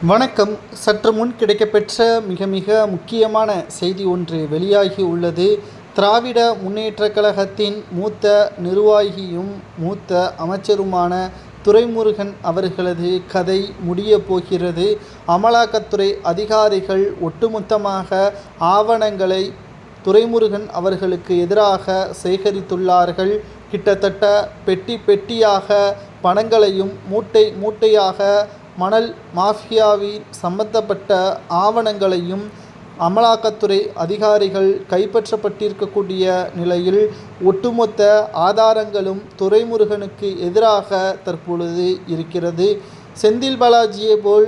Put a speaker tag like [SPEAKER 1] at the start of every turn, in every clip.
[SPEAKER 1] வணக்கம். சற்று முன் கிடைக்கப்பெற்ற மிக மிக முக்கியமான செய்தி ஒன்று வெளியாகி உள்ளது. திராவிட முன்னேற்றக் கழகத்தின் மூத்த நிர்வாகியும் மூத்த அமைச்சருமான துரைமுருகன் அவர்களது கதை முடிய போகிறது. அமலாக்கத்துறை அதிகாரிகள் ஒட்டுமொத்தமாக ஆவணங்களை துரைமுருகன் அவர்களுக்கு எதிராக சேகரித்துள்ளார்கள். கிட்டத்தட்ட பெட்டி பெட்டியாக பணங்களையும் மூட்டை மூட்டையாக மணல் மாஃபியாவின் சம்பந்தப்பட்ட ஆவணங்களையும் அமலாக்கத்துறை அதிகாரிகள் கைப்பற்றப்பட்டிருக்கக்கூடிய நிலையில் ஒட்டுமொத்த ஆதாரங்களும் துரைமுருகனுக்கு எதிராக தற்பொழுது இருக்கிறது. செந்தில் பாலாஜியை போல்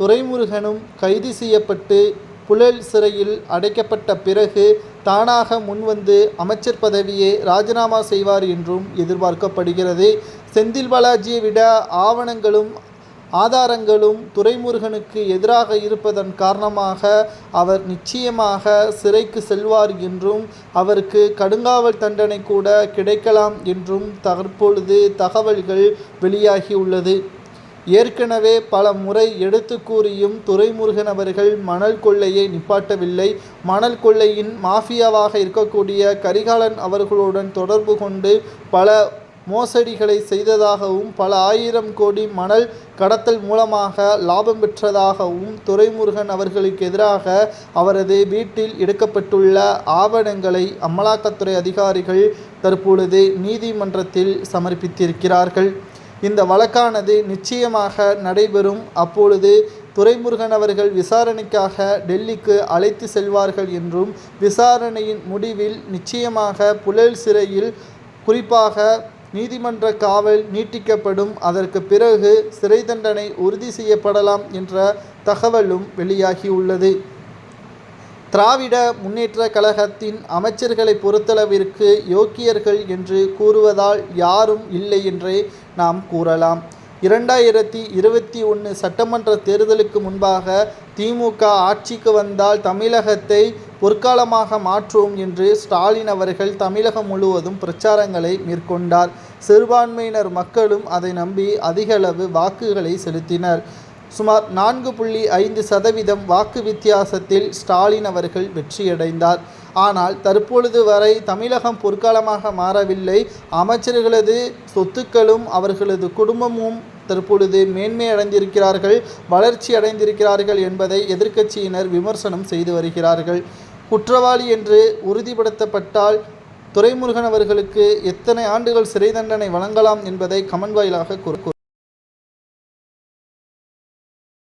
[SPEAKER 1] துரைமுருகனும் கைது செய்யப்பட்டு புழல் சிறையில் அடைக்கப்பட்ட பிறகு தானாக முன்வந்து அமைச்சர் பதவியை ராஜினாமா செய்வார் என்றும் எதிர்பார்க்கப்படுகிறது. செந்தில் பாலாஜியை விட ஆவணங்களும் ஆதாரங்களும் துரைமுருகனுக்கு எதிராக இருப்பதன் காரணமாக அவர் நிச்சயமாக சிறைக்கு செல்வார் என்றும் அவருக்கு கடுங்காவல் தண்டனை கூட கிடைக்கலாம் என்றும் தற்பொழுது தகவல்கள் வெளியாகியுள்ளது. ஏற்கனவே பல முறை எடுத்து கூறியும் துரைமுருகன் அவர்கள் மணல் கொள்ளையை நிப்பாட்டவில்லை. மணல் கொள்ளையின் மாஃபியாவாக இருக்கக்கூடிய கரிகாலன் அவர்களுடன் தொடர்பு கொண்டு பல மோசடிகளை செய்ததாகவும் பல ஆயிரம் கோடி மணல் கடத்தல் மூலமாக லாபம் பெற்றதாகவும் துரைமுருகன் அவர்களுக்கு எதிராக அவரது வீட்டில் எடுக்கப்பட்டுள்ள ஆவணங்களை அமலாக்கத்துறை அதிகாரிகள் தற்பொழுது நீதிமன்றத்தில் சமர்ப்பித்திருக்கிறார்கள். இந்த வழக்கானது நிச்சயமாக நடைபெறும். அப்பொழுது துரைமுருகன் அவர்கள் விசாரணைக்காக டெல்லிக்கு அழைத்து செல்வார்கள் என்றும் விசாரணையின் முடிவில் நிச்சயமாக புழல் சிறையில் குறிப்பாக நீதிமன்ற காவல் நீட்டிக்கப்படும். அதற்கு பிறகு சிறை தண்டனை உறுதி செய்யப்படலாம் என்ற தகவலும் வெளியாகியுள்ளது. திராவிட முன்னேற்ற கழகத்தின் அமைச்சர்களை பொறுத்தளவிற்கு யோக்கியர்கள் என்று கூறுவதால் யாரும் இல்லை என்றே நாம் கூறலாம். 2021 சட்டமன்ற தேர்தலுக்கு முன்பாக திமுக ஆட்சிக்கு வந்தால் தமிழகத்தை பொற்காலமாக மாற்றுவோம் என்று ஸ்டாலின் அவர்கள் தமிழகம் முழுவதும் பிரச்சாரங்களை மேற்கொண்டார். சிறுபான்மையினர் மக்களும் அதை நம்பி அதிகளவு வாக்குகளை செலுத்தினர். சுமார் 4.5% வாக்கு வித்தியாசத்தில் ஸ்டாலின் அவர்கள் வெற்றியடைந்தார். ஆனால் தற்பொழுது வரை தமிழகம் பொற்காலமாக மாறவில்லை. அமைச்சர்களது சொத்துக்களும் அவர்களது குடும்பமும் தற்பொழுது மேன்மை அடைந்திருக்கிறார்கள், வளர்ச்சி அடைந்திருக்கிறார்கள் என்பதை எதிர்க்கட்சியினர் விமர்சனம் செய்து வருகிறார்கள். குற்றவாளி என்று உறுதிப்படுத்தப்பட்டால் துரைமுருகன் அவர்களுக்கு எத்தனை ஆண்டுகள் சிறை தண்டனை வழங்கலாம் என்பதை கமெண்ட் வாயிலாக